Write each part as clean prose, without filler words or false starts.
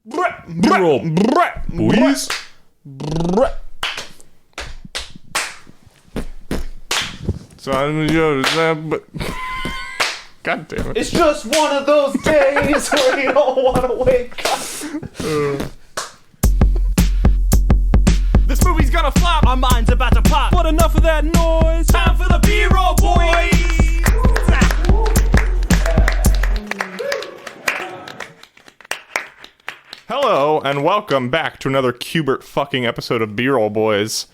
B-roll, boys. So I'm gonna go to that, but God damn it! It's just one of those days where you don't want to wake up. This movie's gonna flop. Our mind's about to pop. But enough of that noise. Time for the B-roll, boys. Hello and welcome back to another Cubert fucking episode of B-roll, boys.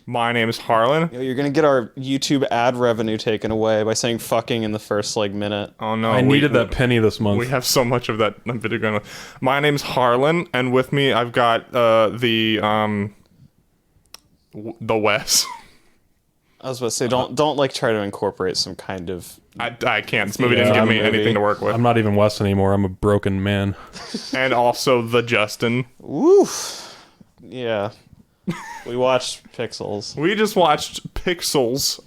My name is Harlan. Yo, you're gonna get our YouTube ad revenue taken away by saying "fucking" in the first minute. Oh no, I needed that penny this month. We have so much of that video going on. My name's Harlan, and with me I've got the Wes. I was about to say, don't like try to incorporate some kind of. I can't. This movie didn't give me anything to work with. I'm not even Wes anymore. I'm a broken man. And also the Justin. Woof. Yeah. We watched Pixels. We just watched Pixels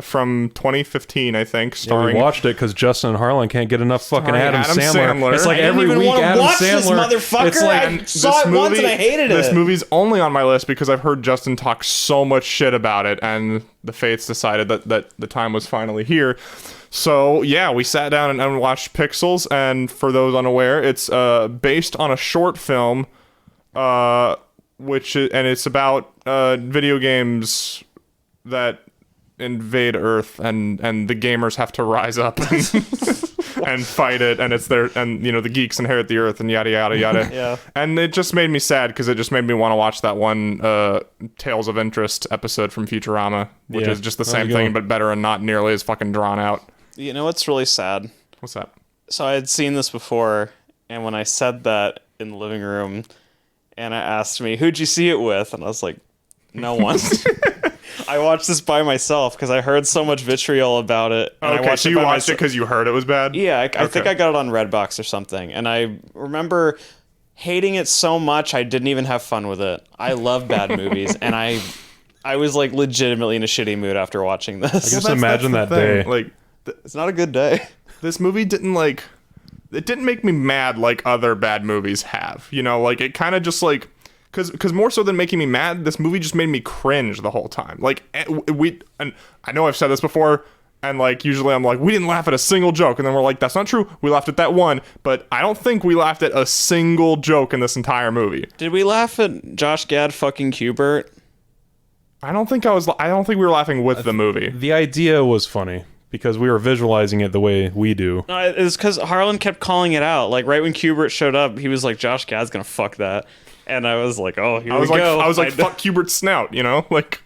from 2015, I think, Yeah, starring... we watched it because Justin and Harlan can't get enough fucking Adam Sandler. It's like I didn't every even week wanna Adam watch Sandler. this motherfucker. It's like I saw it once and I hated it. This movie's only on my list because I've heard Justin talk so much shit about it, and the fates decided that the time was finally here. So, yeah, we sat down and watched Pixels, and for those unaware, it's based on a short film, and it's about video games that invade Earth, and the gamers have to rise up and fight it, and it's their, and the geeks inherit the Earth, and yada yada yada. Yeah. And it just made me sad because it just made me want to watch that one Tales of Interest episode from Futurama, which is just the same thing but better and not nearly as fucking drawn out. You know what's really sad? What's that? So I had seen this before, and when I said that in the living room, Anna asked me, "Who'd you see it with?" And I was like, "No one." I watched this by myself because I heard so much vitriol about it. And Okay, so you watched it because you heard it was bad? Yeah, I think I got it on Redbox or something. And I remember hating it so much I didn't even have fun with it. I love bad movies, and I was like legitimately in a shitty mood after watching this. I can just imagine that day. Like, It's not a good day. this movie didn't it didn't make me mad like other bad movies have. Like it kind of just like, because more so than making me mad, this movie just made me cringe the whole time. Like and I know I've said this before, and like usually I'm like, we didn't laugh at a single joke, and then we're like, that's not true. We laughed at that one, but I don't think we laughed at a single joke in this entire movie. Did we laugh at Josh Gad fucking Qbert? I don't think we were laughing with the movie. The idea was funny because we were visualizing it the way we do. No, it's because Harlan kept calling it out. Like right when Qbert showed up, he was like, "Josh Gad's gonna fuck that," and I was like, "Oh, here we go." I was like, fuck Kubert's snout, like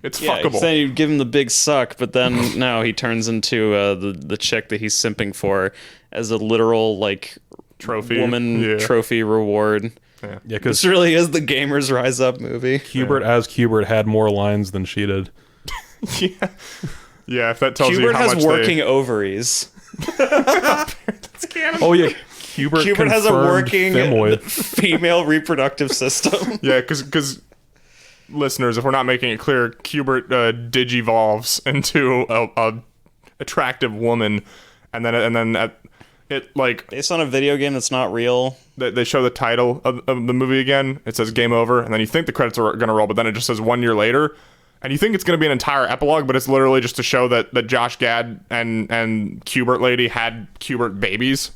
it's fuckable. Saying you'd give him the big suck, but then now he turns into the chick that he's simping for as a literal like trophy woman trophy reward. Yeah, because This really is the Gamers Rise Up movie. Qbert as Qbert had more lines than she did. Yeah, if that tells you Qbert how much has working ovaries. That's canon. Oh yeah, Qbert has a working femoid. female reproductive system. Yeah, because listeners, if we're not making it clear, Qbert digivolves into a attractive woman, and then it like Based on a video game that's not real. they show the title of the movie again. It says game over, and then you think the credits are gonna roll, but then it just says 1 year later. And you think it's going to be an entire epilogue, but it's literally just to show that Josh Gad and Qbert lady had Qbert babies.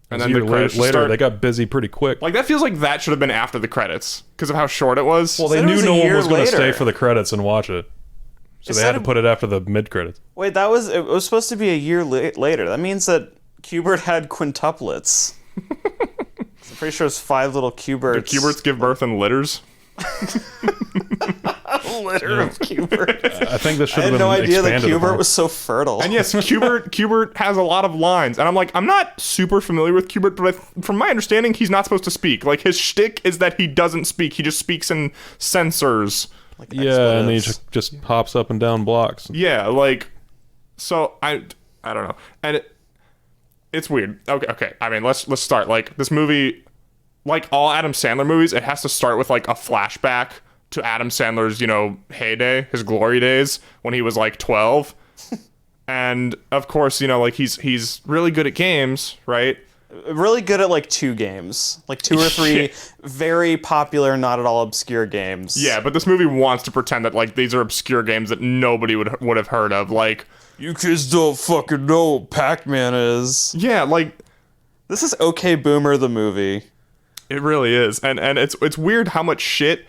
And then the credits later, start. they got busy pretty quick. Like, that feels like that should have been after the credits because of how short it was. Well, they Said it knew was a no one year was going to later. stay for the credits and watch it, so they had to put it after the mid credits. Wait, it was supposed to be a year later. That means that Qbert had quintuplets. I'm pretty sure it's 5 little Qberts. Did Qberts give birth in litters? Litter of Qbert. I think this should I have had been no idea that expanded Qbert upon. was so fertile. And yes, Qbert has a lot of lines. And I'm like, I'm not super familiar with Qbert, but from my understanding, he's not supposed to speak. Like, his shtick is that he doesn't speak. He just speaks in sensors. Like Yeah, and he expletives. just hops up and down blocks. Yeah, like, so I don't know, and it's weird. Okay. I mean, let's start. Like, this movie, like all Adam Sandler movies, it has to start with like a flashback to Adam Sandler's, heyday, his glory days when he was like 12, and of course, like he's really good at games, right? Really good at like 2 games, like 2 or 3 very popular, not at all obscure games. Yeah, but this movie wants to pretend that like these are obscure games that nobody would have heard of. Like, you kids don't fucking know what Pac-Man is. yeah, like This is OK Boomer the movie. it really is, and it's weird how much shit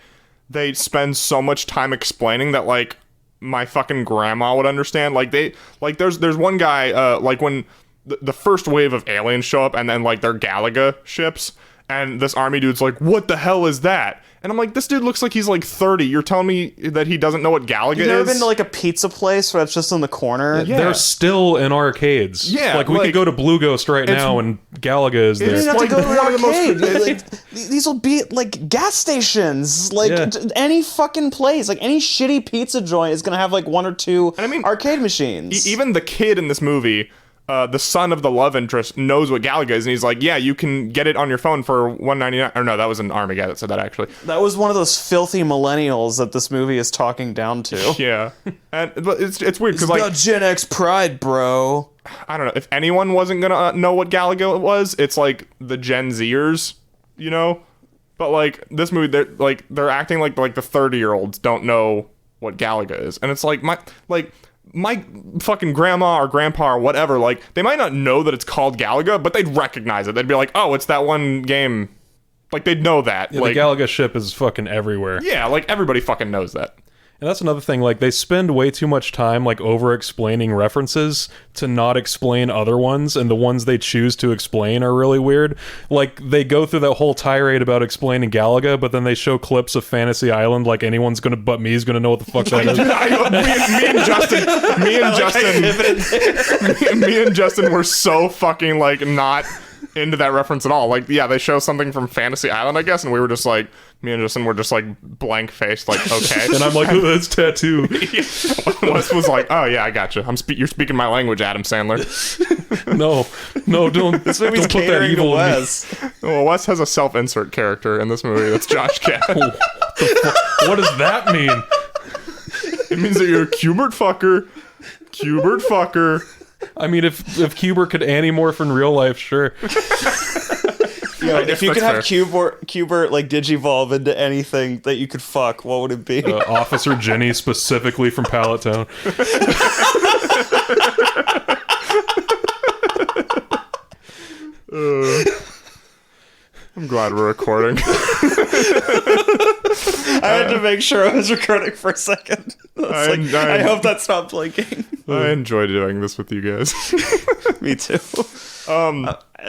they spend so much time explaining that like my fucking grandma would understand. Like there's one guy like when the first wave of aliens show up and then like they're Galaga ships and this army dude's like, what the hell is that? And I'm like, this dude looks like he's like 30. You're telling me that he doesn't know what Galaga You've never is? been to like a pizza place where it's just in the corner? Yeah. They're still in arcades. Yeah, like we like, could go to Blue Ghost right now and Galaga is You don't there. have like to go to one an of the most- arcade. Like, these will be like gas stations. Like Yeah. any fucking place. Like any shitty pizza joint is gonna have like 1 or 2 I mean, arcade machines. Even the kid in this movie, the son of the love interest, knows what Galaga is, and he's like, yeah, you can get it on your phone for $1.99. Or no, that was an army guy that said that, actually. That was one of those filthy millennials that this movie is talking down to. Yeah. But it's weird, because, like, Gen X pride, bro. I don't know, if anyone wasn't gonna know what Galaga was, it's, like, the Gen Zers, you know? But, like, this movie, they're acting like the 30-year-olds don't know what Galaga is. And it's like, my fucking grandma or grandpa or whatever, like, they might not know that it's called Galaga, but they'd recognize it. They'd be like, oh, it's that one game. Like, they'd know that. Yeah, like, the Galaga ship is fucking everywhere. yeah, like, everybody fucking knows that. And that's another thing, like, they spend way too much time, like, over-explaining references to not explain other ones, and the ones they choose to explain are really weird. Like, they go through that whole tirade about explaining Galaga, but then they show clips of Fantasy Island like anyone's gonna, but me's gonna know what the fuck that is. Me and Justin were so fucking, like, not into that reference at all. Like, yeah, they show something from Fantasy Island, I guess, and we were just like, me and Justin were just like blank faced, like, okay. And I'm like, oh, that's tattoo. Wes was like, oh yeah, I gotcha. You're speaking my language, Adam Sandler. No, don't. This movie's don't put that catering to evil in me. Wes. Well, Wes has a self-insert character in this movie. That's Josh Gad. What does that mean? It means that you're a Cubert fucker. Cubert fucker. I mean, if Cuber could animorph in real life, sure. If you that's could have fair. Cubert like digivolve into anything that you could fuck, what would it be? Officer Jenny, specifically from Pallet Town. I'm glad we're recording. I had to make sure I was recording for a second. I hope that stopped blinking. I enjoy doing this with you guys. Me too.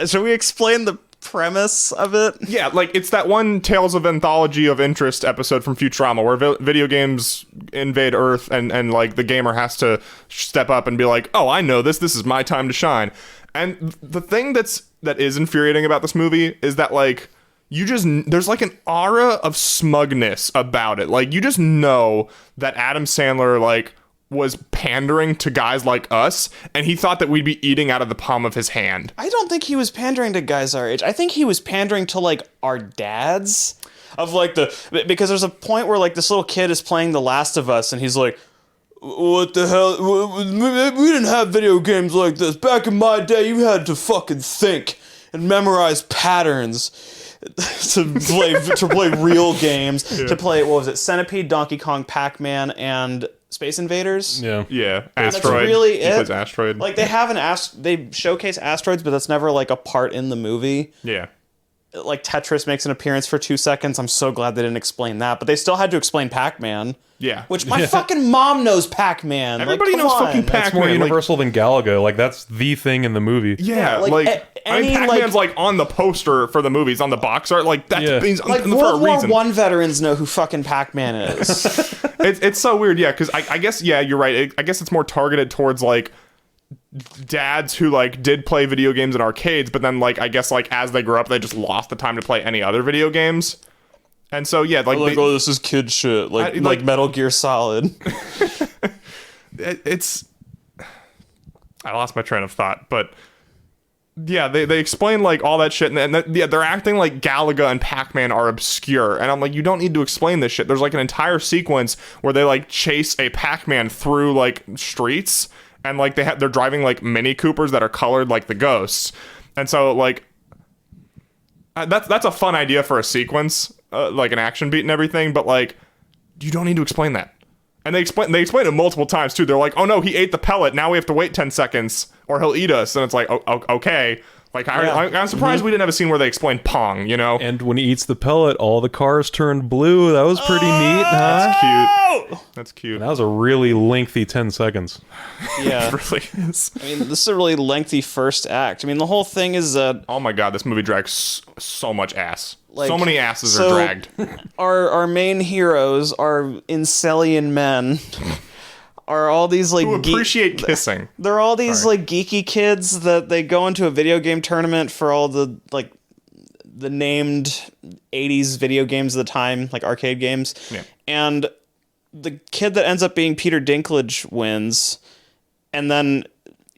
Should we explain the premise of it? Yeah, like, it's that one Tales of Anthology of Interest episode from Futurama where video games invade Earth and like, the gamer has to step up and be like, oh, I know this is my time to shine. And the thing that is infuriating about this movie is that, like, there's like an aura of smugness about it. Like, you just know that Adam Sandler, like, was pandering to guys like us, and he thought that we'd be eating out of the palm of his hand. I don't think he was pandering to guys our age. I think he was pandering to like our dads. Of like because there's a point where like this little kid is playing The Last of Us, and he's like, what the hell? We didn't have video games like this. Back in my day, you had to fucking think and memorize patterns to play real games. Yeah. To play, what was it? Centipede, Donkey Kong, Pac-Man, and Space Invaders. Yeah. That's Asteroid. really He it. plays Asteroid. Like they have they showcase asteroids, but that's never like a part in the movie. Yeah. Like Tetris makes an appearance for 2 seconds. I'm so glad they didn't explain that, but they still had to explain Pac-Man. Yeah. Which my fucking mom knows Pac-Man. Everybody like, knows come fucking on. Pac-Man. It's more like- universal than Galaga. Like, that's the thing in the movie. Yeah, like, like, I mean, any, Pac-Man's like on the poster for the movies, on the box art. Like, that Yeah. means Like for World a War reason. One veterans know who fucking Pac-Man is. It's so weird, yeah, because I guess, yeah, you're right. I guess it's more targeted towards, like, dads who, like, did play video games in arcades, but then, like, I guess, like, as they grew up, they just lost the time to play any other video games. And so, yeah, like, oh, this is kid shit. Like Metal Gear Solid. it's... I lost my train of thought, but... Yeah, they explain, like, all that shit, and they're acting like Galaga and Pac-Man are obscure, and I'm like, you don't need to explain this shit. There's, like, an entire sequence where they, like, chase a Pac-Man through, like, streets, and, like, they're driving, like, Mini Coopers that are colored like the ghosts, and so, like, that's a fun idea for a sequence, like an action beat and everything, but like you don't need to explain that. And they explain it multiple times too. They're like, oh no, he ate the pellet, now we have to wait 10 seconds or he'll eat us. And it's like, okay. Like, I'm surprised we didn't have a scene where they explained Pong, you know? And when he eats the pellet, all the cars turned blue. That was pretty neat, huh? That's cute. That was a really lengthy 10 seconds. Yeah. It really is. I mean, this is a really lengthy first act. I mean, the whole thing is that Oh my god, this movie drags so much ass. Like, so many asses are dragged. our main heroes are Incelian men. Are all these like Who appreciate kissing. They're all these like geeky kids that they go into a video game tournament for all the like the named 80s video games of the time, like arcade games. Yeah. And the kid that ends up being Peter Dinklage wins, and then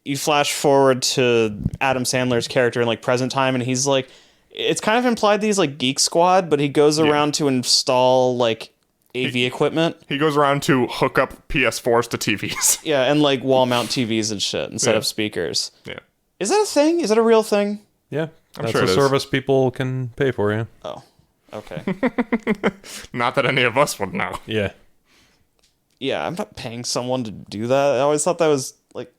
you flash forward to Adam Sandler's character in like present time, and he's like, it's kind of implied that he's like Geek Squad, but he goes around to install like AV equipment. He goes around to hook up PS4s to TVs. Yeah, and like wall mount TVs and shit and set up speakers. Yeah. Is that a thing? Is that a real thing? Yeah, that's sure a it is. service people can pay for, yeah. Oh, okay. Not that any of us would know. Yeah. Yeah, I'm not paying someone to do that. I always thought that was like,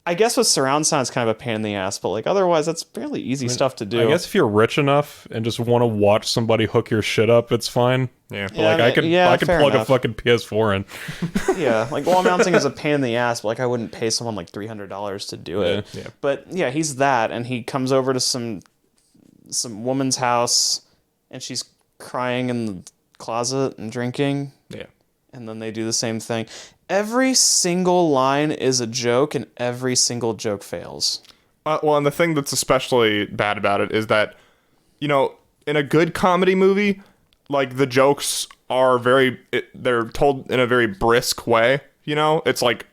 I guess with surround sound it's kind of a pain in the ass, but like otherwise that's fairly easy stuff to do. I guess if you're rich enough and just want to watch somebody hook your shit up, it's fine. Yeah. But like I could fair plug enough. a fucking PS4 in. Yeah, like wall mounting is a pain in the ass, but like I wouldn't pay someone like $300 to do it. Yeah. But yeah, he's that, and he comes over to some woman's house, and she's crying in the closet and drinking. Yeah. And then they do the same thing. Every single line is a joke, and every single joke fails. Well, and the thing that's especially bad about it is that, you know, in a good comedy movie, like the jokes are they're told in a very brisk way. You know, it's like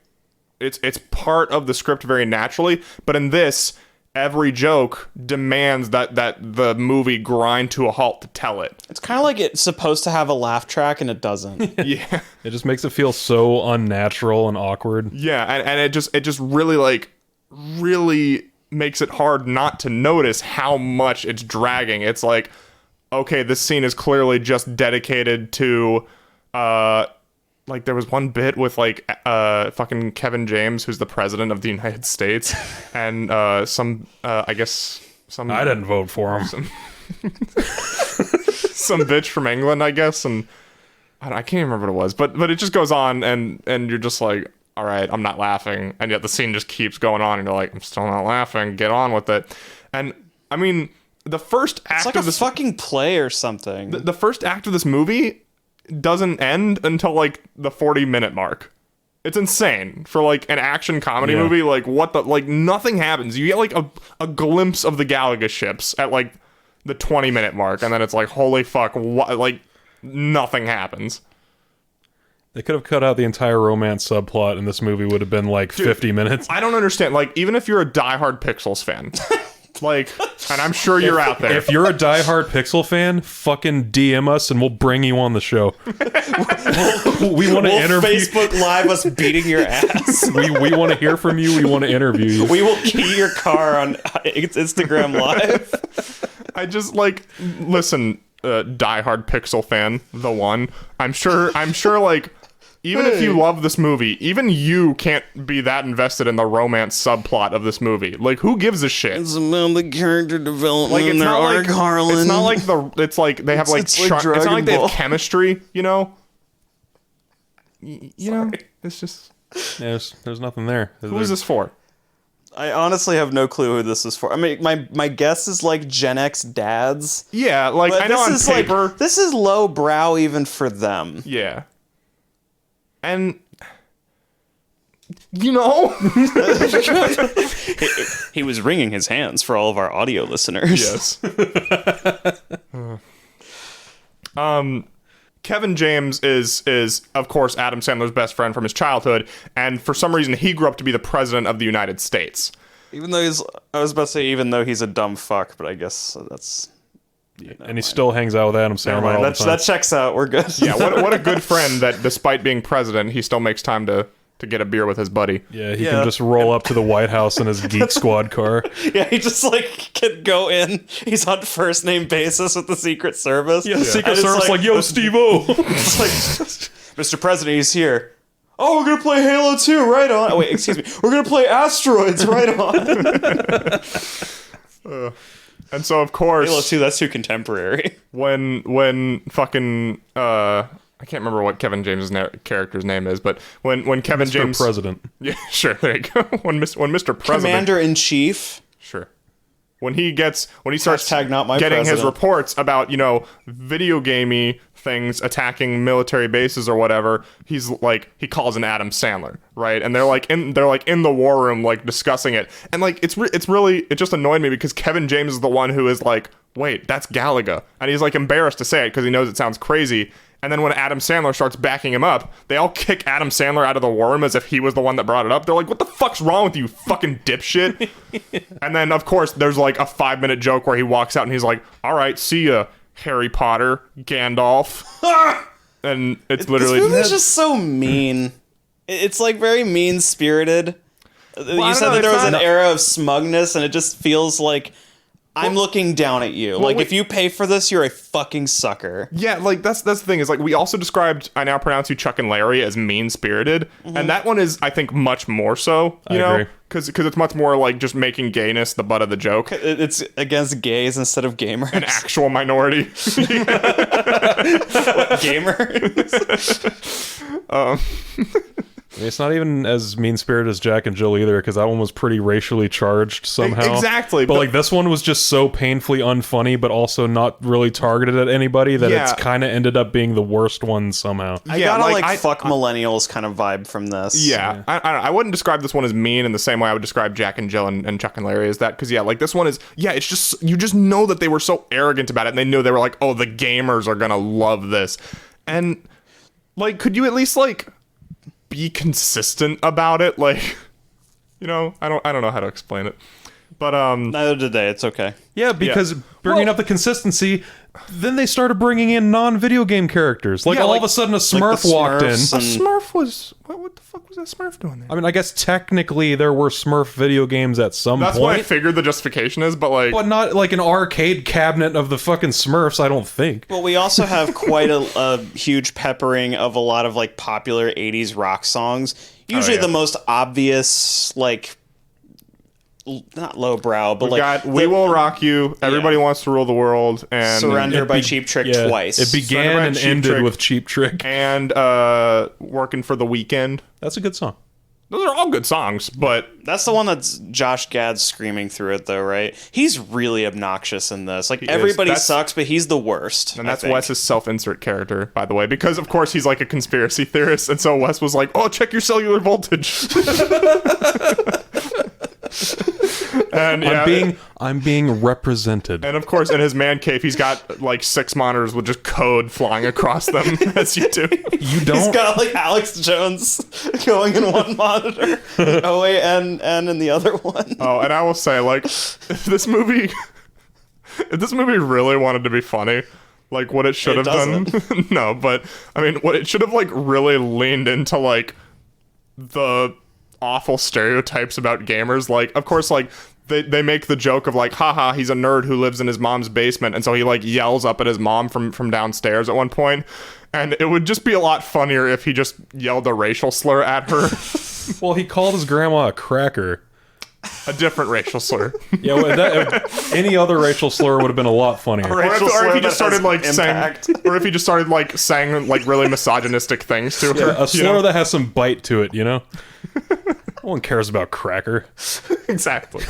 it's part of the script very naturally. But in this, every joke demands that the movie grind to a halt to tell it. It's kind of like it's supposed to have a laugh track, and it doesn't. Yeah. It just makes it feel so unnatural and awkward. Yeah, and it just really makes it hard not to notice how much it's dragging. It's like, okay, this scene is clearly just dedicated to like there was one bit with like fucking Kevin James, who's the president of the United States, and some I guess some I didn't vote for him. some bitch from England, I guess, and I can't even remember what it was, but it just goes on, and you're just like, all right, I'm not laughing, and yet the scene just keeps going on, and you're like, I'm still not laughing, get on with it. And I mean, the first act It's like of a this fucking play or something. the first act of this movie doesn't end until like the 40-minute mark. It's insane for like an action comedy movie. Like what the like nothing happens. You get like a glimpse of the Galaga ships at like the 20-minute mark, and then it's like, holy fuck, what? Like nothing happens. They could have cut out the entire romance subplot, and this movie would have been like 50 minutes. I don't understand. Like even if you're a diehard Pixels fan, like, and I'm sure you're out there. If you're a diehard Pixel fan, fucking DM us and we'll bring you on the show. We want to interview. Facebook Live us beating your ass. We want to hear from you. We want to interview you. We will key your car on Instagram Live. I just like listen, diehard Pixel fan, the one. I'm sure like even if you love this movie, even you can't be that invested in the romance subplot of this movie. Like who gives a shit? It's about the character development. Like it's their not arc, like Harlan. it's not like it's like they have like It's like it's not like Dragon they have Ball. chemistry, you know? You know, it's just Yeah, there's nothing there. who is this for? I honestly have no clue who this is for. I mean, my guess is like Gen X dads. Yeah, like But I know on paper. like, this is low brow even for them. Yeah. And you know, He was wringing his hands for all of our audio listeners. yes. Kevin James is of course Adam Sandler's best friend from his childhood, and for some reason he grew up to be the president of the United States. Even though I was about to say even though he's a dumb fuck, but I guess that's... And he still hangs out with Adam Sandler all the time. That checks out. We're good. Yeah, what a good friend that despite being president, he still makes time to to get a beer with his buddy. Yeah, he can just roll up to the White House in his Geek Squad car. Yeah, he just like can go in. He's on first name basis with the Secret Service. Yeah, the Secret And it's Service like, yo, Steve-O. It's like, Mr. President, he's here. Oh, we're gonna play Halo 2, right on. Oh, wait, excuse me. We're gonna play Asteroids, right on. And so of course Halo 2, that's too contemporary. when fucking I can't remember what Kevin James' character's name is, but when Kevin Mr. James President. Yeah, sure, there you go. when Mr. President Commander-in-Chief. Sure. When he starts Hashtag not my getting his president. reports about, video gamey things attacking military bases or whatever, he's like, he calls an Adam Sandler, right? And they're like in the war room, like discussing it. And like, it just annoyed me because Kevin James is the one who is like, wait, that's Galaga. And he's like embarrassed to say it because he knows it sounds crazy. And then when Adam Sandler starts backing him up, they all kick Adam Sandler out of the war room as if he was the one that brought it up. They're like, what the fuck's wrong with you, fucking dipshit? And then, of course, there's like a 5-minute joke where he walks out and he's like, all right, see ya, Harry Potter, Gandalf. And it's literally... This movie's just so mean. It's like very mean-spirited. You said that there was an era of smugness, and it just feels like... I'm looking down at you. Like, if you pay for this, you're a fucking sucker. Yeah, like, that's the thing, is, like, we also described I Now Pronounce You Chuck and Larry as mean-spirited, and that one is, I think, much more so, you know? agree. Because it's much more, like, just making gayness the butt of the joke. It's against gays instead of gamers. An actual minority. What, gamer? I mean, it's not even as mean-spirited as Jack and Jill either, because that one was pretty racially charged somehow. Exactly. But like, this one was just so painfully unfunny, but also not really targeted at anybody that it's kind of ended up being the worst one somehow. I got a fuck millennials kind of vibe from this. Yeah. I wouldn't describe this one as mean in the same way I would describe Jack and Jill and Chuck and Larry as that, because like, this one is, it's just, you just know that they were so arrogant about it, and they knew they were like, oh, the gamers are gonna love this. And like, could you at least like be consistent about it? Like, I don't know how to explain it, but Neither did they. It's okay. Yeah, because bringing up the consistency, then they started bringing in non-video game characters. Like, all of a sudden a Smurf walked in. a Smurf was what the fuck was that Smurf doing there? I mean, I guess technically there were Smurf video games at some That's point. what I figured the justification is, but like, But not like an arcade cabinet of the fucking Smurfs, I don't think. Well, we also have quite a huge peppering of a lot of like popular 80s rock songs. Usually the most obvious, like, not lowbrow, but We Will Rock You, Everybody Wants to Rule the World, and Surrender by Cheap Trick twice. It began and ended with Cheap Trick. And Working for the Weekend. That's a good song. Those are all good songs, but That's the one that's Josh Gad screaming through it, though, right? He's really obnoxious in this. Like, everybody sucks, but he's the worst. and that's Wes's self-insert character, by the way, because of course he's like a conspiracy theorist, and so Wes was like, "Oh, check your cellular voltage." And I'm being represented. And of course, in his man cave, he's got like 6 monitors with just code flying across them, as you do. You don't. He's got like Alex Jones going in one monitor, OAN in the other one. Oh, and I will say, like, if this movie really wanted to be funny, like what it should have done. No, but I mean, what it should have like really leaned into like the awful stereotypes about gamers. Like, of course, like they make the joke of like, haha, he's a nerd who lives in his mom's basement, and so he like yells up at his mom from downstairs at one point. And it would just be a lot funnier if he just yelled a racial slur at her. Well, he called his grandma a cracker. A different racial slur. Yeah, well, any other racial slur would have been a lot funnier. Or if he just started like saying, or if he just started like saying like really misogynistic things to her. Yeah, a slur that has some bite to it, No one cares about cracker. Exactly.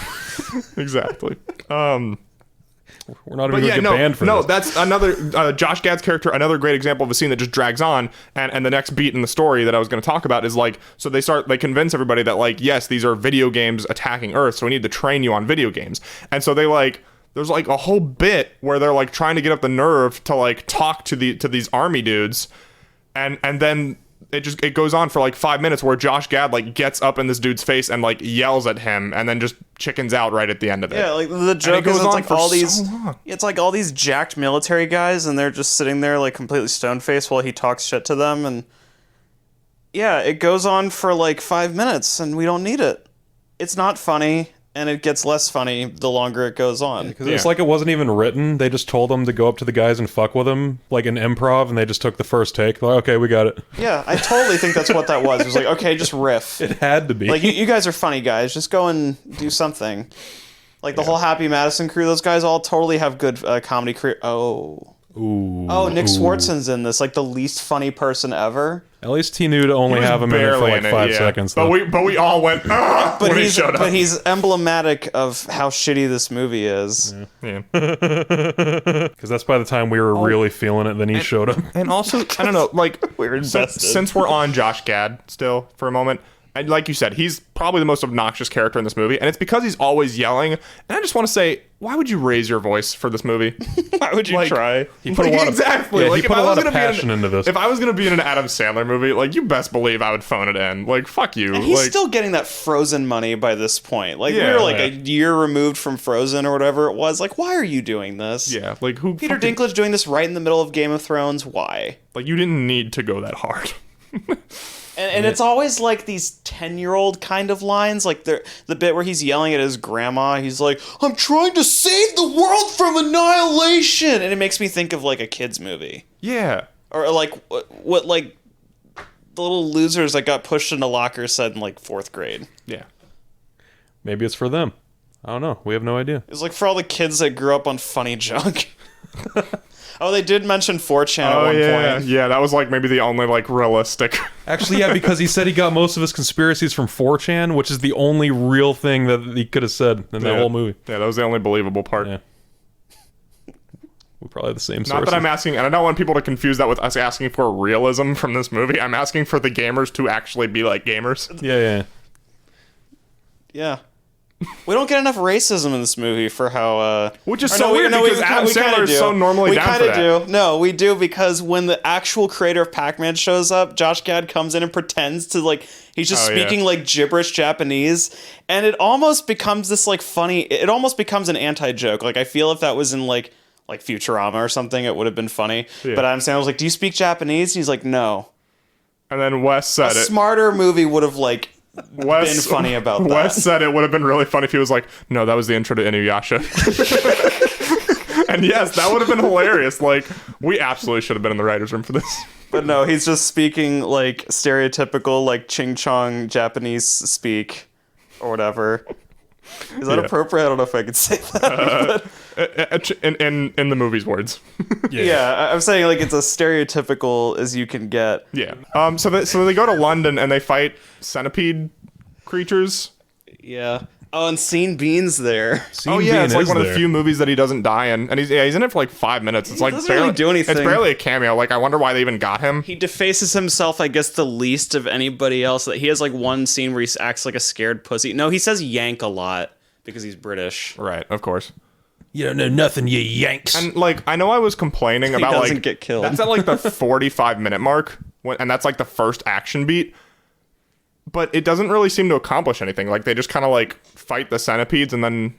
We're not even going to get banned for this. That's another Josh Gad's character. Another great example of a scene that just drags on. And the next beat in the story that I was going to talk about is like, so they convince everybody that like, yes, these are video games attacking Earth, so we need to train you on video games. And so they like, there's like a whole bit where they're like trying to get up the nerve to like talk to these army dudes, and then it goes on for like 5 minutes where Josh Gad like gets up in this dude's face and like yells at him and then just chickens out right at the end of it. Yeah, like the joke is it's like all these jacked military guys, and they're just sitting there like completely stone faced while he talks shit to them, and Yeah, it goes on for like 5 minutes, and we don't need it. It's not funny, and it gets less funny the longer it goes on. Because it's like it wasn't even written. They just told them to go up to the guys and fuck with them, like in improv, and they just took the first take. Like, okay, we got it. Yeah, I totally think that's what that was. It was like, okay, just riff. It had to be. Like, you guys are funny guys. Just go and do something. Like, the whole Happy Madison crew, those guys all totally have good comedy career. Oh, Nick Swartzen's in this, like the least funny person ever. At least he knew to only have him in it for like 5 seconds. But we all went. But he's he showed up. But he's emblematic of how shitty this movie is. Yeah. Because that's by the time we were really feeling it, then he showed up. And also, I don't know, like We're invested. since we're on Josh Gad still for a moment. And like you said, he's probably the most obnoxious character in this movie, and it's because he's always yelling. And I just want to say, why would you raise your voice for this movie? Why would you try? He put a lot exactly. Of, like, he put a lot of passion into this. If I was gonna be in an Adam Sandler movie, like, you best believe I would phone it in. Like, fuck you. And he's like, still getting that Frozen money by this point. Like, we Yeah, were like yeah. a year removed from Frozen or whatever it was. Like, why are you doing this? yeah, like who? Peter fucking- Dinklage doing this right in the middle of Game of Thrones. Why? Like, you didn't need to go that hard. And it's always like these 10-year-old kind of lines, like the bit where he's yelling at his grandma. He's like, "I'm trying to save the world from annihilation," and it makes me think of like a kids movie, Yeah. or like what like the little losers that got pushed into lockers said in like 4th grade. Yeah. Maybe it's for them. I don't know. We have no idea. It's like for all the kids that grew up on funny junk. Oh, they did mention 4chan at one point. Yeah, that was like maybe the only like realistic. Actually, yeah, because he said he got most of his conspiracies from 4chan, which is the only real thing that he could have said in that whole movie. Yeah, that was the only believable part. Yeah. We probably have the same Not sources. that I'm asking, and I don't want people to confuse that with us asking for realism from this movie. I'm asking for the gamers to actually be like gamers. Yeah. Yeah. We don't get enough racism in this movie for how... Which is so weird because Adam Sandler is so normally down for that. We kind of do. No, we do, because when the actual creator of Pac-Man shows up, Josh Gad comes in and pretends to, like... He's just speaking, like, gibberish Japanese, and it almost becomes this, like, funny... It almost becomes an anti-joke. Like, I feel if that was in, like Futurama or something, it would have been funny. Yeah. But Adam Sandler was like, "Do you speak Japanese?" And he's like, "No." And then Wes said A it. smarter movie would have, like... been funny about that. Wes said it would have been really funny if he was like, "No, that was the intro to Inuyasha." And yes, that would have been hilarious. Like, we absolutely should have been in the writer's room for this. But no, he's just speaking like stereotypical, like Ching Chong Japanese speak or whatever. Is that appropriate? I don't know if I could say that. In the movie's words. Yeah, I'm saying like it's as stereotypical as you can get. Yeah. So they go to London and they fight centipede creatures. Yeah. Oh, and Scene Bean's there. Oh yeah, it's like one of the few movies that he doesn't die in, and he's in it for like 5 minutes. It's like doesn't barely really do anything. It's barely a cameo. Like, I wonder why they even got him. He defaces himself, I guess, the least of anybody else. That he has like one scene where he acts like a scared pussy. No, he says yank a lot because he's British. Right, of course. You don't know nothing, you yanks. And like, I know I was complaining about doesn't like get killed. That's at like the 45-minute mark, and that's like the first action beat. But it doesn't really seem to accomplish anything. Like, they just kind of like fight the centipedes and then...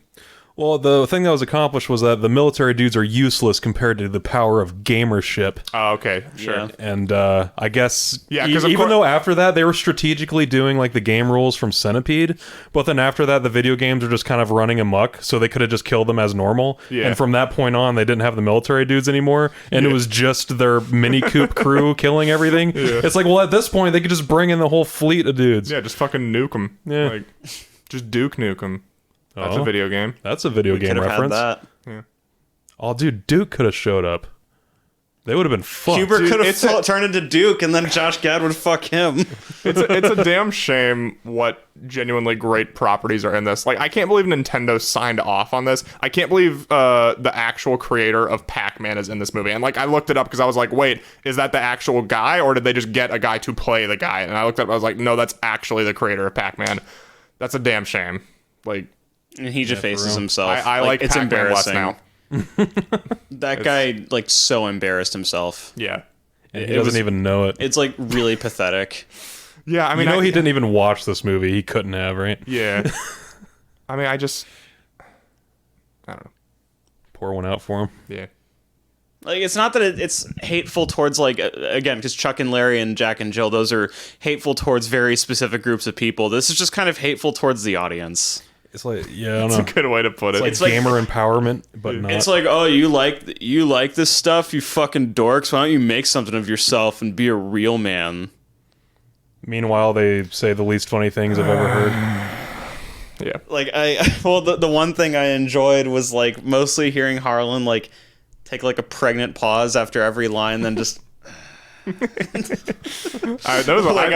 Well, the thing that was accomplished was that the military dudes are useless compared to the power of gamership. Oh, okay, sure. Yeah. And I guess Yeah, 'cause of even cour- though after that they were strategically doing like the game rules from Centipede, but then after that the video games are just kind of running amok, so they could have just killed them as normal. Yeah. And from that point on, they didn't have the military dudes anymore, and it was just their Mini Coupe crew killing everything. Yeah. It's like, well, at this point they could just bring in the whole fleet of dudes. Yeah, just fucking nuke them. Yeah. Like, just Duke nuke them. That's Oh. a video game. That's a video game Could have reference. had that. Oh, dude, Duke could have showed up. They would have been fucked. Hubert Dude, could it's have turned into Duke, and then Josh Gad would fuck him. It's a damn shame what genuinely great properties are in this. Like, I can't believe Nintendo signed off on this. I can't believe the actual creator of Pac-Man is in this movie. And like, I looked it up because I was like, wait, is that the actual guy, or did they just get a guy to play the guy? And I looked up, I was like, no, that's actually the creator of Pac-Man. That's a damn shame. Like, And he defaces real. himself. I like it's Pac-Man less embarrassing now. That guy like so embarrassed himself. Yeah. And he doesn't even know it. It's like really pathetic. Yeah, I mean, He didn't even watch this movie. He couldn't have, right? Yeah. I mean, I don't know. Pour one out for him. Yeah. Like, it's not that it's hateful towards, like, again, because Chuck and Larry and Jack and Jill, those are hateful towards very specific groups of people. This is just kind of hateful towards the audience. It's like, yeah, I don't That's know. a good way to put it. It's like gamer empowerment, but not. It's like, oh, you like this stuff, you fucking dorks? Why don't you make something of yourself and be a real man? Meanwhile, they say the least funny things I've ever heard. Yeah. Like, the one thing I enjoyed was, like, mostly hearing Harlan, like, take, like, a pregnant pause after every line, then just... I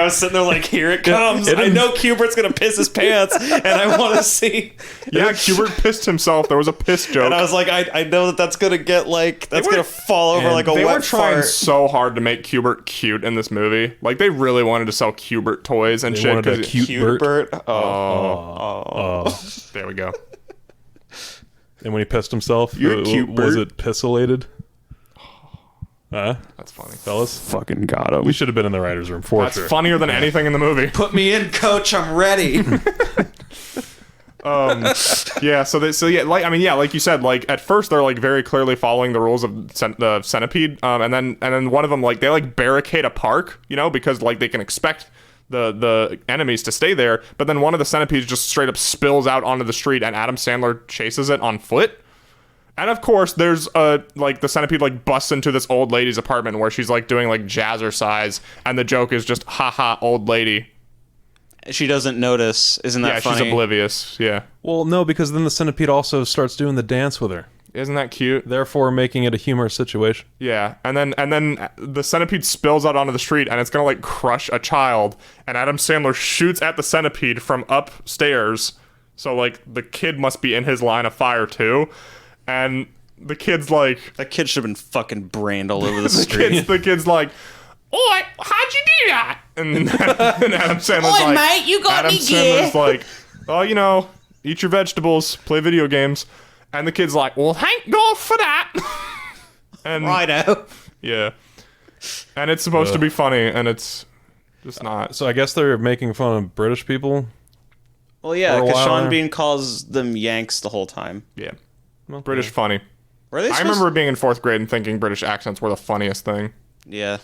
was sitting there like, here it comes. I know Cubert's gonna piss his pants, and I want to see. Yeah, Hubert pissed himself. There was a piss joke. And I was like, I know that's gonna get gonna fall over like a They wet were trying fart. so hard to make Hubert cute in this movie. Like, they really wanted to sell Hubert toys and They shit. wanted a 'cause- cute Bert. There we go. And when he pissed himself, You're cute, was Bert. it piss-elated? That's funny. Fellas? Fucking got him. We should have been in the writer's room for That's sure. funnier than anything in the movie. Put me in, coach. I'm ready. Yeah, like you said, like at first they're like very clearly following the rules of the Centipede, and then one of them, like, they like barricade a park, you know, because like they can expect the enemies to stay there, but then one of the centipedes just straight up spills out onto the street, and Adam Sandler chases it on foot. And of course, there's like the centipede like busts into this old lady's apartment where she's like doing like jazzercise, and the joke is just haha old lady. She doesn't notice. Isn't that funny? She's oblivious. Yeah, Well, no, because then the centipede also starts doing the dance with her, isn't that cute? therefore making it a humorous situation. Yeah, and then the centipede spills out onto the street, and it's gonna like crush a child, and Adam Sandler shoots at the centipede from upstairs, so like the kid must be in his line of fire too, and the kid's like, That kid should have been fucking brained all over the street. the kid's like, "Oi, how'd you do that?" And Adam Sandler's like, mate, you got Adam me Sandler's gear. like, "Oh, you know, eat your vegetables, play video games," and the kid's like, "Well, thank God for that." And Righto. yeah, and it's supposed to be funny, and it's just not. So I guess they're making fun of British people. Well, yeah, For a because while Sean there. Bean calls them Yanks the whole time. Yeah, British funny. Were they? I remember being in 4th grade and thinking British accents were the funniest thing. Yeah.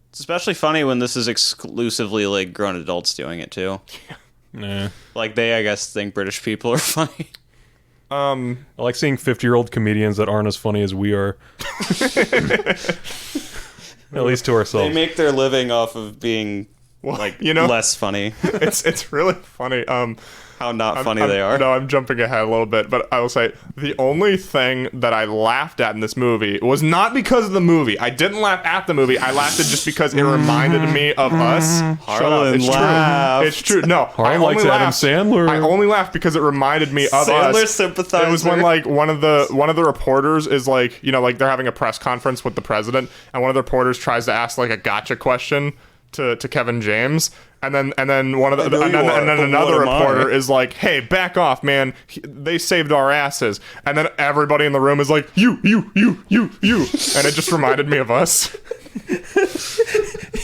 It's especially funny when this is exclusively like grown adults doing it too. Nah. Like, they, I guess, think British people are funny. I like seeing 50-year-old comedians that aren't as funny as we are. At least to They Oh. ourselves. make their living off of being like, you know? less funny. It's really funny. How not funny they are. No, I'm jumping ahead a little bit, but I will say the only thing that I laughed at in this movie was not because of the movie. I didn't laugh at the movie. I laughed at just because it reminded me of us. Shut up. Harlan It's laughed. true. It's true. No, Harlan I only likes Adam laughed. Sandler. I only laughed because it reminded me of Sandler us. sympathizer. It was when like one of the reporters is like, you know, like they're having a press conference with the president, and one of the reporters tries to ask like a gotcha question to Kevin James, and then one of the know and you then, are, and then but another what am I? reporter is like, "Hey, back off, man! They saved our asses." And then everybody in the room is like, "You," and it just reminded me of us.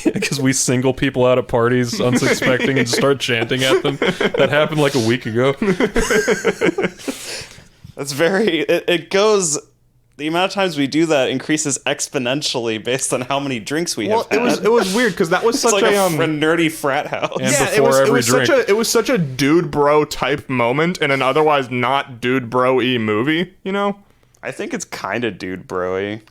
Because we single people out at parties unsuspecting and just start chanting at them. That happened like a week ago. That's very. It goes. The amount of times we do that increases exponentially based on how many drinks we have had. it was weird because that was It's such like a a nerdy frat house. And yeah, before every drink. it was such a dude bro type moment in an otherwise not dude bro-y movie, you know? I think it's kind of dude bro-y.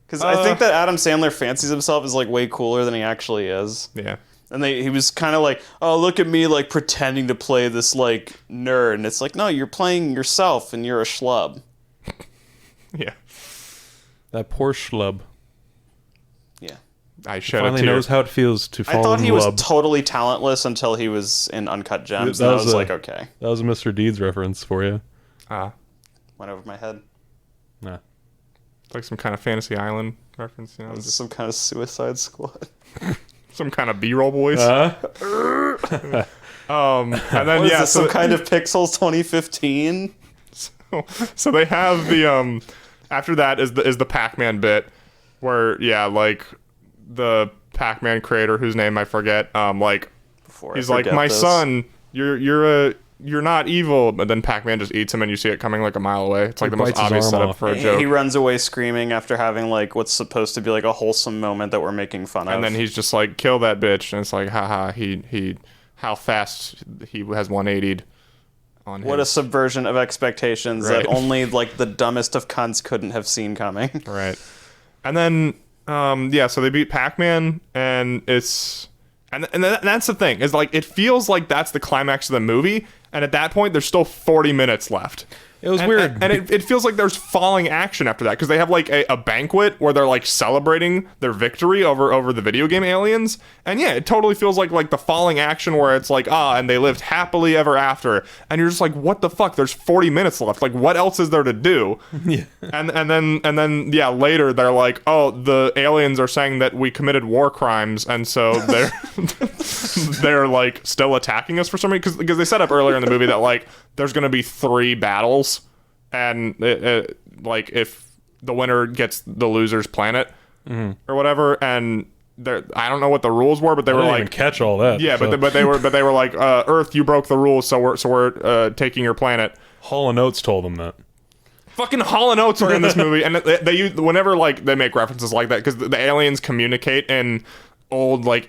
Because I think that Adam Sandler fancies himself as like way cooler than he actually is. Yeah. And he was kind of like, oh, look at me like pretending to play this like nerd. And it's like, no, you're playing yourself and you're a schlub. Yeah. That poor schlub Yeah. I shed a finally tear. knows how it feels to I fall thought in he was love. totally talentless until he was in Uncut Gems. That And I was was a- like, okay. That was a Mr. Deeds reference for you. Ah, Went over my head. Nah. it's like some kind of Fantasy Island reference, you know? This is Just some kind of Suicide Squad. some kind of B-roll voice. Uh-huh. And then What is yeah, this, some kind of Pixels 2015? so they have the after that is the Pac-Man bit where like the Pac-Man creator whose name I forget like Before I he's like, forget my this. son, you're you're not evil, but then Pac-Man just eats him and you see it coming like a mile away. It's like the most bites his obvious arm setup off. for a joke. He runs away screaming after having like what's supposed to be like a wholesome moment that we're making fun of. And then he's just like, kill that bitch. And it's like, haha, he how fast he has 180'd on him. What a subversion of expectations Right. that only like the dumbest of cunts couldn't have seen coming. Right. And then, so they beat Pac-Man, and it's... And that's the thing, is like, it feels like that's the climax of the movie, and at that point, there's still 40 minutes left. It was weird. And it feels like there's falling action after that, because they have like a banquet where they're like celebrating their victory over the video game aliens. And yeah, it totally feels like the falling action where it's like, and they lived happily ever after. And you're just like, what the fuck? There's 40 minutes left. Like, what else is there to do? Yeah. And then later they're like, oh, the aliens are saying that we committed war crimes, and so they're they're like still attacking us for some reason, because they set up earlier in the movie that like there's gonna be 3 battles, and like if the winner gets the loser's planet or whatever, and I don't know what the rules were, but they I were didn't like even catch all that. yeah, so. but they were like Earth, you broke the rules, so we're taking your planet. Hall and Oates told them that. Fucking Hall and Oates are in this movie, and they use whenever like they make references like that, because the aliens communicate in old like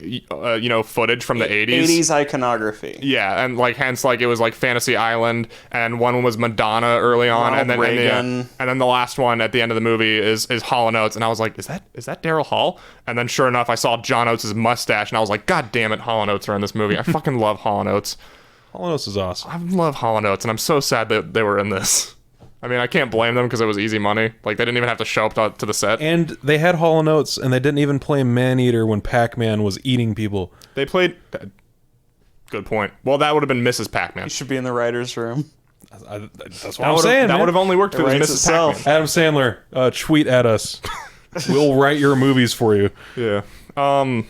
footage from the 80s. 80s iconography. Yeah, and like hence like it was like Fantasy Island, and one was Madonna early on, Ronald and then Reagan. and then the last one at the end of the movie is Hall and Oates, and I was like, is that Daryl Hall? And then sure enough, I saw John Oates' mustache, and I was like, God damn it, Hall and Oates are in this movie. I fucking love Hall and Oates. Hall and Oates is awesome. I love Hall and Oates, and I'm so sad that they were in this. I mean, I can't blame them because it was easy money. Like, they didn't even have to show up to the set. And they had Hall and Oates, and they didn't even play Maneater when Pac-Man was eating people. They played... Good point. Well, that would have been Mrs. Pac-Man. You should be in the writer's room. That's what I'm saying, That man. would have only worked if it was writes Mrs. itself. Pac-Man. Adam Sandler, tweet at us. We'll write your movies for you. Yeah. And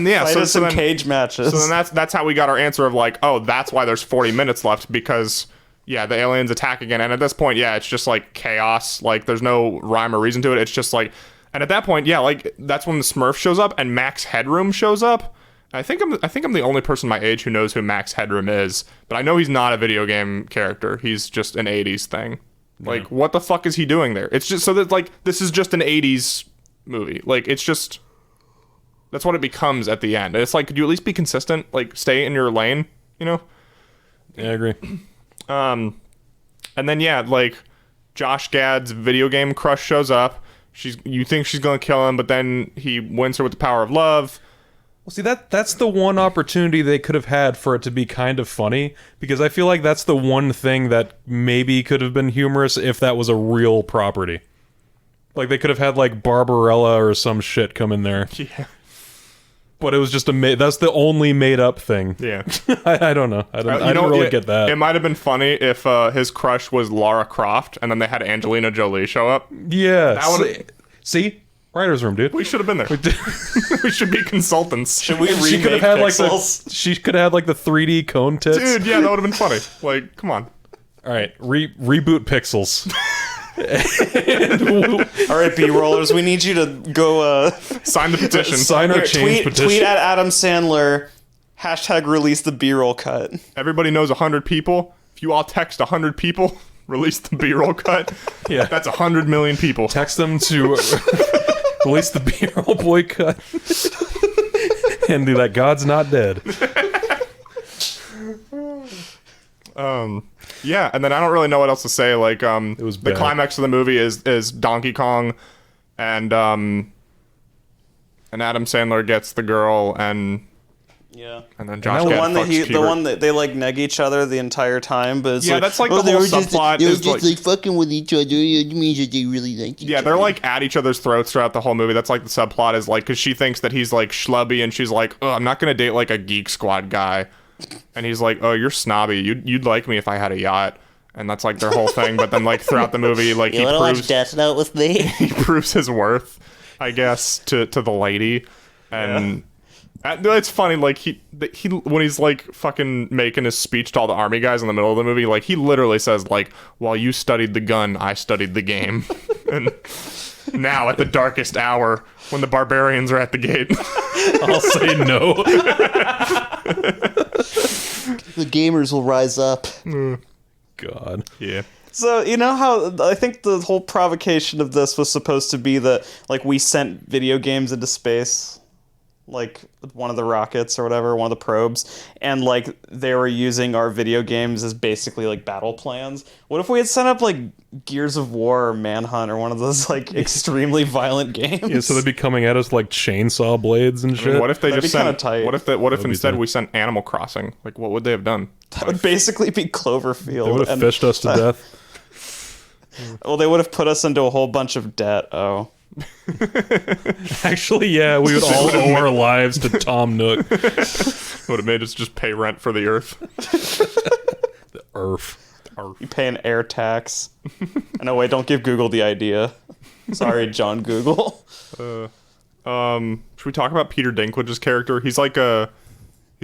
yeah, Fight us so in then, cage matches. so then that's how we got our answer of like, oh, that's why there's 40 minutes left, because... Yeah, the aliens attack again, and at this point, yeah, it's just like chaos. Like, there's no rhyme or reason to it. It's just like, and at that point, yeah, like that's when the Smurf shows up and Max Headroom shows up. I think I'm the only person my age who knows who Max Headroom is, but I know he's not a video game character. He's just an 80s thing. Like, what the fuck is he doing there? It's just so that like this is just an 80s movie. Like, it's just that's what it becomes at the end. And it's like, could you at least be consistent? Like, stay in your lane, you know? Yeah, I agree. And then yeah, like Josh Gad's video game crush shows up. You think she's gonna kill him, but then he wins her with the power of love. Well, see, that's the one opportunity they could have had for it to be kind of funny, because I feel like that's the one thing that maybe could have been humorous if that was a real property. Like, they could have had like Barbarella or some shit come in there. Yeah. But it was just that's the only made-up thing. Yeah. I don't know. I don't really get that. It might have been funny if his crush was Lara Croft, and then they had Angelina Jolie show up. Yeah. That would've- See? Writer's room, dude. We should have been there. We should be consultants. Should we She remake could have had Pixels? she could have had like the 3D cone tits. Dude, yeah, that would have been funny. Like, come on. All right, reboot Pixels. All right, B-rollers, we need you to go Sign the petition. Sign our change petition. tweet at Adam Sandler, # release the B-roll cut. Everybody knows 100 people. If you all text 100 people, release the B-roll cut. Yeah. That's 100 million people. Text them to release the B-roll boycott and do that. God's not dead. Yeah, and then I don't really know what else to say. Like, It was the bad. climax of the movie is Donkey Kong, and Adam Sandler gets the girl, and Yeah. then Josh The Gad one that fucks the Keebler. one that they like neg each other the entire time, but it's Yeah, like, that's like oh, the they whole were just subplot. They were is just like fucking with each other. It means that they really liked each yeah, other. they're like at each other's throats throughout the whole movie. That's like the subplot is like, because she thinks that he's like schlubby, and she's like, oh, I'm not gonna date like a Geek Squad guy, and he's like, oh, you're snobby. You'd like me if I had a yacht. And that's like their whole thing. But then like throughout the movie, like You wanna watch Death Note with me? he proves his worth, I guess, to the lady. And it's funny, like he when he's like fucking making his speech to all the army guys in the middle of the movie, like he literally says like, while you studied the gun, I studied the game. And now at the darkest hour, when the barbarians are at the gate, I'll say no. The gamers will rise up. God. Yeah. So, you know how I think the whole provocation of this was supposed to be that, like, we sent video games into space, like one of the rockets or whatever, one of the probes, and, like, they were using our video games as basically, like, battle plans. What if we had sent up, like, Gears of War or Manhunt or one of those, like, extremely violent games? Yeah, so they'd be coming at us like chainsaw blades and I shit. mean, what if they That'd just be kinda sent? tight. What if be instead tight. we sent Animal Crossing? Like, what would they have done? That would basically be Cloverfield. They would have and- fished us to death. Well, they would have put us into a whole bunch of debt. Oh. Actually, yeah, we would all owe our lives to Tom Nook. Would have made us just pay rent for the Earth. The Earth. You pay an air tax. No, wait, don't give Google the idea. Sorry, John Google. Should we talk about Peter Dinklage's character? He's like a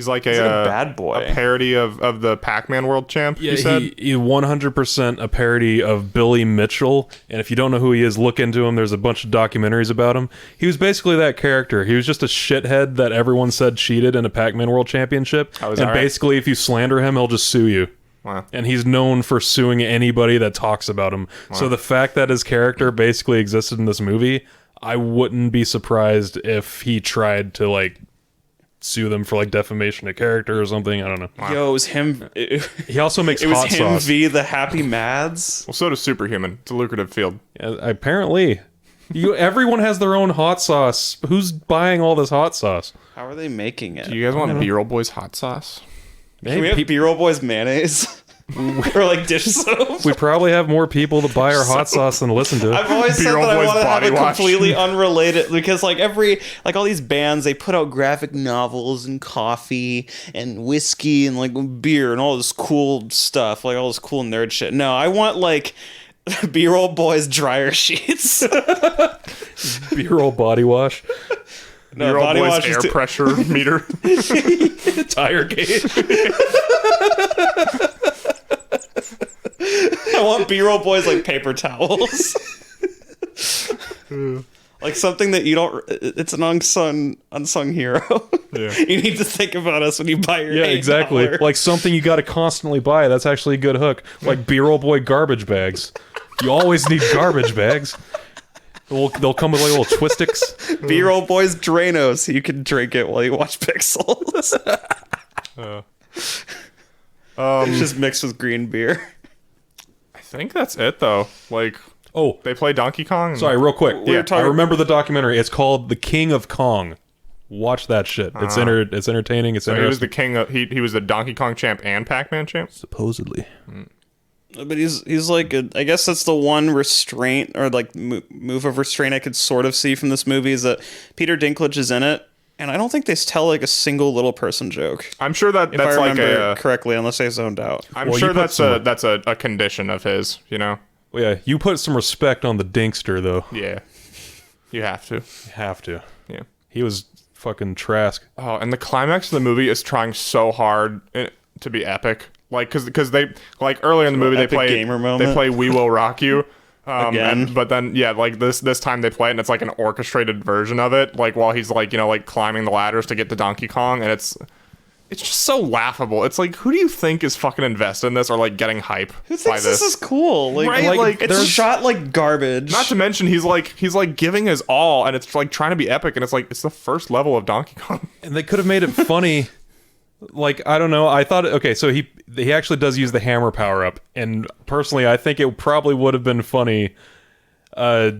like a bad boy. a parody of the Pac-Man world champ. Yeah, you said. he 100% a parody of Billy Mitchell. And if you don't know who he is, look into him. There's a bunch of documentaries about him. He was basically that character. He was just a shithead that everyone said cheated in a Pac-Man World Championship. Oh, is and that right? basically, if you slander him, he'll just sue you. Wow. And he's known for suing anybody that talks about him. So the fact that his character basically existed in this movie, I wouldn't be surprised if he tried to, like, sue them for, like, defamation of character or something. I don't know. Yo, it was him. He also makes It was hot him sauce. v. the Happy Mads. Well, so does Superhuman. It's a lucrative field. Apparently. Everyone has their own hot sauce. Who's buying all this hot sauce? How are they making it? Do you guys want B-roll boys hot sauce? Can we have B-roll boys mayonnaise? Or like dish soap? We probably have more people to buy our hot sauce than listen to I've it. always said B-roll that I boys want to have body a wash. completely unrelated, because like all these bands, they put out graphic novels and coffee and whiskey and like beer and all this cool stuff, like all this cool nerd shit. No, I want like B-roll boys dryer sheets. B-roll body wash, No, B-roll body boys wash is air pressure meter. tire gauge. I want B-roll boys like paper towels. Like something that you don't. It's an unsung hero. Yeah. You need to think about us when you buy your. Yeah, exactly. $8. Like something you got to constantly buy. That's actually a good hook. Like B-roll boy garbage bags. You always need garbage bags. They'll come with like little Twistix. B-roll boys Drano, you can drink it while you watch Pixels. It's just mixed with green beer. I think that's it though. Like Oh, they play Donkey Kong. and- sorry, real quick. were I talking- remember the documentary. It's called The King of Kong. Watch that shit. It's it's entertaining. It's So he was the interesting. king of he was the Donkey Kong champ and Pac-Man champ. Supposedly. But he's like I guess that's the one restraint or like move of restraint I could sort of see from this movie is that Peter Dinklage is in it, and I don't think they tell like a single little person joke. I'm sure that If that's I like remember a. correctly, unless I zoned out. I'm Well, sure you put that's a condition of his. You know. Well, yeah, you put some respect on the Dinkster, though. Yeah. You have to. You have to. Yeah. He was fucking Trask. Oh, and the climax of the movie is trying so hard to be epic. Like, because they like earlier in the movie they Epic play gamer moment. they play We Will Rock You. Again. But then yeah, like this time they play it and it's like an orchestrated version of it. Like while he's like like climbing the ladders to get to Donkey Kong, and it's just so laughable. It's like, who do you think is fucking invested in this or like getting hype Who by thinks this is cool? Like, Right, like, it's there's- shot like garbage. Not to mention he's like giving his all, and it's like trying to be epic, and it's like it's the first level of Donkey Kong. And they could have made it funny. Like, I don't know. I thought, okay, so he actually does use the hammer power up. And personally, I think it probably would have been funny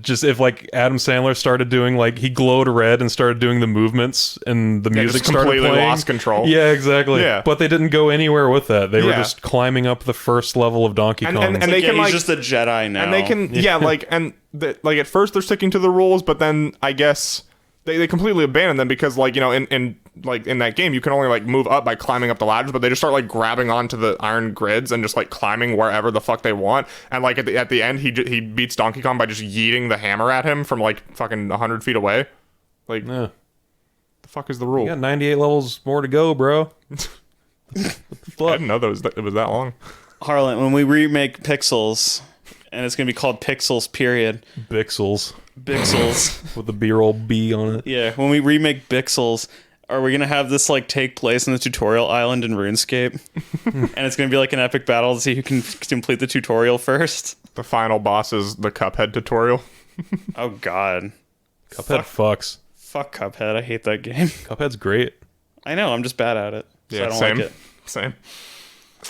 just if, like, Adam Sandler started doing, like, he glowed red and started doing the movements and the music just started completely playing. lost control. Yeah, exactly. Yeah. But they didn't go anywhere with that. They were Yeah. just climbing up the first level of Donkey And- Kong. and they yeah, can, he's like- just a Jedi now. And they can, like at first they're sticking to the rules, but then I guess they completely abandon them because, like, in that game you can only like move up by climbing up the ladders, but they just start like grabbing onto the iron grids and just like climbing wherever the fuck they want. And like at the end he beats Donkey Kong by just yeeting the hammer at him from like fucking 100 feet away. Like, Yeah. the fuck is the rule? You got 98 levels more to go, bro. I didn't know that it was that long. Harlan, when we remake Pixels, and it's gonna be called Pixels. Period. Bixels Pixels. with the B-roll B on it. Yeah, when we remake Pixels, Are we gonna have this like take place in the tutorial island in RuneScape, and it's gonna be like an epic battle to see who can complete the tutorial first? The final boss is the Cuphead tutorial. Oh God, Cuphead fucks. fuck Cuphead! I hate that game. Cuphead's great. I know, I'm just bad at it. So I don't same. like it. Same.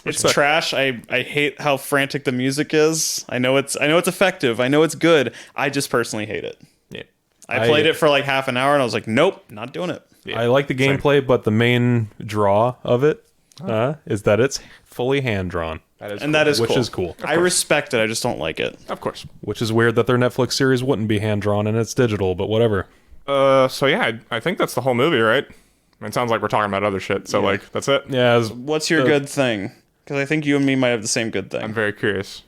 It's trash. I hate how frantic the music is. I know it's effective. I know it's good. I just personally hate it. Yeah. I played it for like half an hour and I was like, nope, not doing it. Yeah. I like the gameplay, but the main draw of it is that it's fully hand drawn, That is which cool. is cool. I respect it. I just don't like it. Of course. Which is weird that their Netflix series wouldn't be hand drawn and it's digital, but whatever. So yeah, I think that's the whole movie, right? I mean, it sounds like we're talking about other shit. So like, that's it. Yeah, What's your good thing? Because I think you and me might have the same good thing. I'm very curious.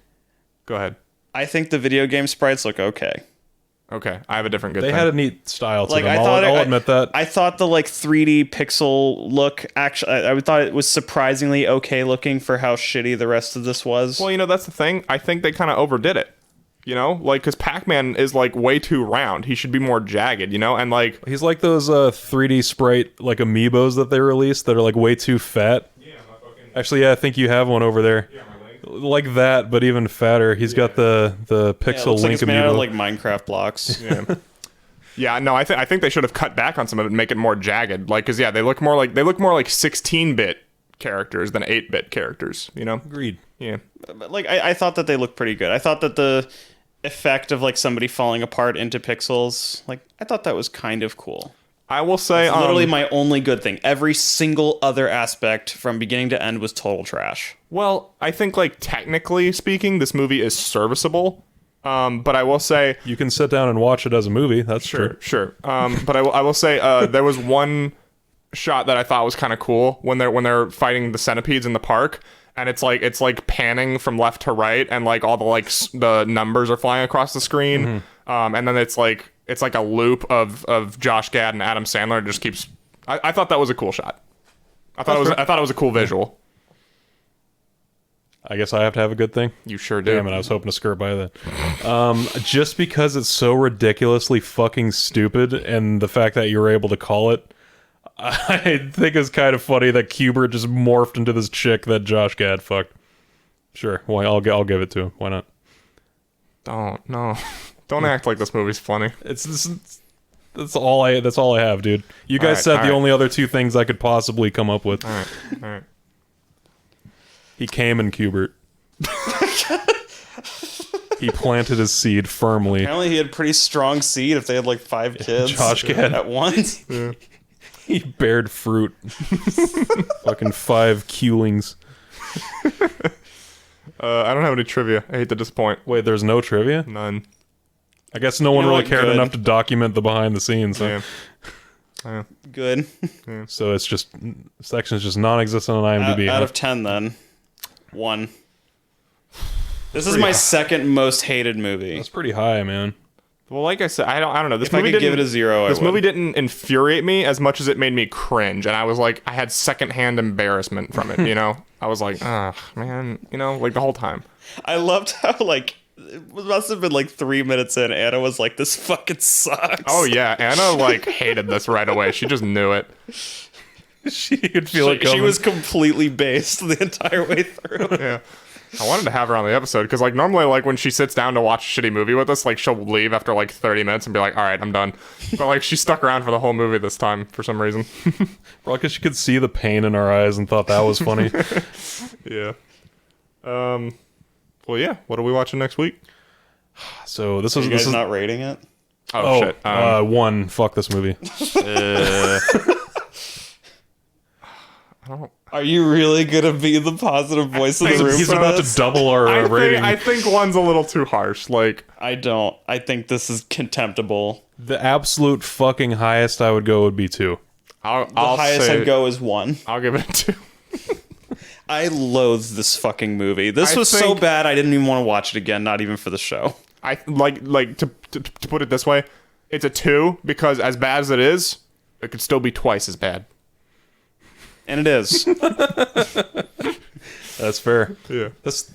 Go ahead. I think the video game sprites look okay. Okay, I have a different good they thing. had a neat style to Like them. I thought, I'll admit that. I thought the like 3D pixel look actually, I thought it was surprisingly okay looking for how shitty the rest of this was. Well, that's the thing. I think they kind of overdid it. Like, because Pac-Man is like way too round. He should be more jagged. And like, He's like those 3D sprite like amiibos that they released that are like way too fat. yeah, my fucking, Actually, yeah, I think you have one over there. yeah, my leg. Like that, but even fatter. He's got the Yeah, it pixel looks like Link it's made out of amiibo. like Minecraft blocks. Yeah. Yeah, no, I think they should have cut back on some of it and make it more jagged. Like, cause yeah, they look more like 16-bit characters than 8-bit characters. Agreed. Yeah. But like I thought that they looked pretty good. I thought that the effect of like somebody falling apart into pixels, like I thought that was kind of cool. I will say, Literally my only good thing. Every single other aspect from beginning to end was total trash. well, I think like technically speaking, this movie is serviceable. But I will say, You can sit down and watch it as a movie. That's true. sure. But I will say, there was one shot that I thought was kind of cool when they're fighting the centipedes in the park, and it's like panning from left to right, and like all the the numbers are flying across the screen, and then it's like a loop of Josh Gad and Adam Sandler. It just keeps. I thought that was a cool shot. I thought it was a cool visual. I guess I have to have a good thing. You sure do. Damn it, I was hoping to skirt by that. Just because it's so ridiculously fucking stupid, and the fact that you were able to call it, I think it's kind of funny that Kubert just morphed into this chick that Josh Gad fucked. Sure, well, I'll give it to him. Why not? Don't act like this movie's funny. That's all I have, dude. You guys said the only other two things I could possibly come up with. All right. He came in Kubert. He planted his seed firmly. Apparently he had pretty strong seed if they had like 5 kids Josh Gad. at once. He bared fruit. Fucking 5 Qlings. I don't have any trivia. I hate to disappoint. Wait, there's no trivia? None. I guess no one know really what? cared Good. enough to document the behind the scenes. Huh? Yeah. Good. So it's just sections just non-existent on IMDb. Out of 10 then. 1. This is my second most hated movie. That's pretty high, man. Well, like I said, I don't know. This If I movie could give didn't- it a 0, I This would. movie didn't infuriate me as much as it made me cringe, and I was like, I had secondhand embarrassment from it. I was like, man, like the whole time. I loved how like it must have been like 3 minutes in, Anna was like, "This fucking sucks." Oh yeah, Anna like hated this right away. She just knew it. She could feel it she coming. was completely based the entire way through. Yeah. I wanted to have her on the episode because, like, normally, like, when she sits down to watch a shitty movie with us, like, she'll leave after, like, 30 minutes and be like, all right, I'm done. But, like, she stuck around for the whole movie this time for some reason. Probably because she could see the pain in our eyes and thought that was funny. Yeah. Well, yeah. What are we watching next week? So this Are is you this guys is not rating it? Oh, shit. 1. Fuck this movie. Are you really gonna be the positive voice of the room? He's for about this? to double our rating. I think one's a little too harsh. Like, I don't. I think this is contemptible. The absolute fucking highest I would go would be 2. I'll The highest say, I'd go is 1. I'll give it a 2. I loathe this fucking movie. This I was so think- bad I didn't even want to watch it again, not even for the show. I like to put it this way, it's a 2 because as bad as it is, it could still be twice as bad. And it is. That's fair. Yeah. This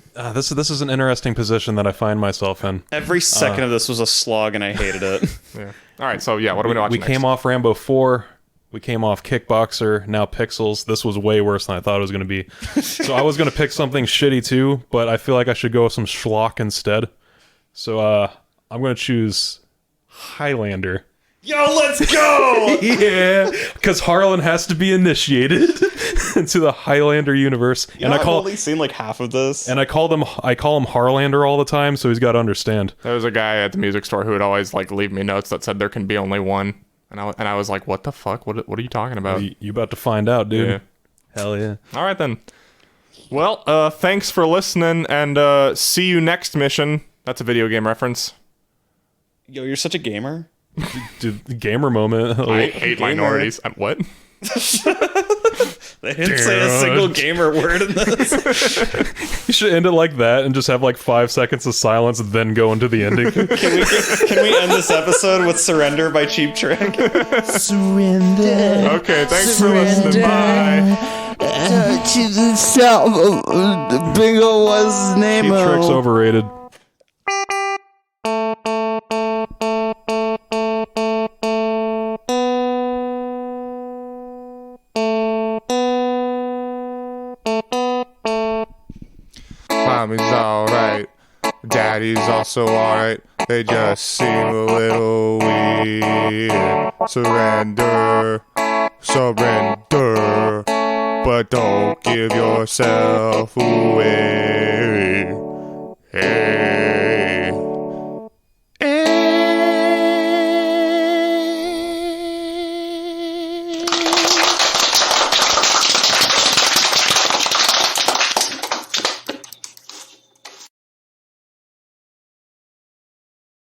is an interesting position that I find myself in. Every second of this was a slog and I hated it. Yeah. All right. So yeah, what are we watching We next? came off Rambo 4. We came off Kickboxer, now Pixels. This was way worse than I thought it was going to be. So I was going to pick something shitty too, but I feel like I should go with some schlock instead. So I'm going to choose Highlander. Yo, let's go! Yeah, because Harlan has to be initiated into the Highlander universe, I've only seen like half of this. and I call him Harlander all the time, so he's got to understand. There was a guy at the music store who would always like leave me notes that said there can be only one, and I was like, what the fuck? What are you talking about? You about to find out, dude. Yeah. Hell yeah. All right then. Well, thanks for listening, and see you next mission. That's a video game reference. Yo, you're such a gamer. Dude, gamer moment. I hate minorities. What? They didn't say a single gamer word in this. You should end it like that and just have like 5 seconds of silence and then go into the ending. Can we end this episode with Surrender by Cheap Trick? Surrender. Okay, thanks for listening. Bye. To the south of the bingo was his name. Cheap Trick's overrated. Mommy's alright. Daddy's also alright. They just seem a little weird. Surrender. Surrender. But don't give yourself away. Hey.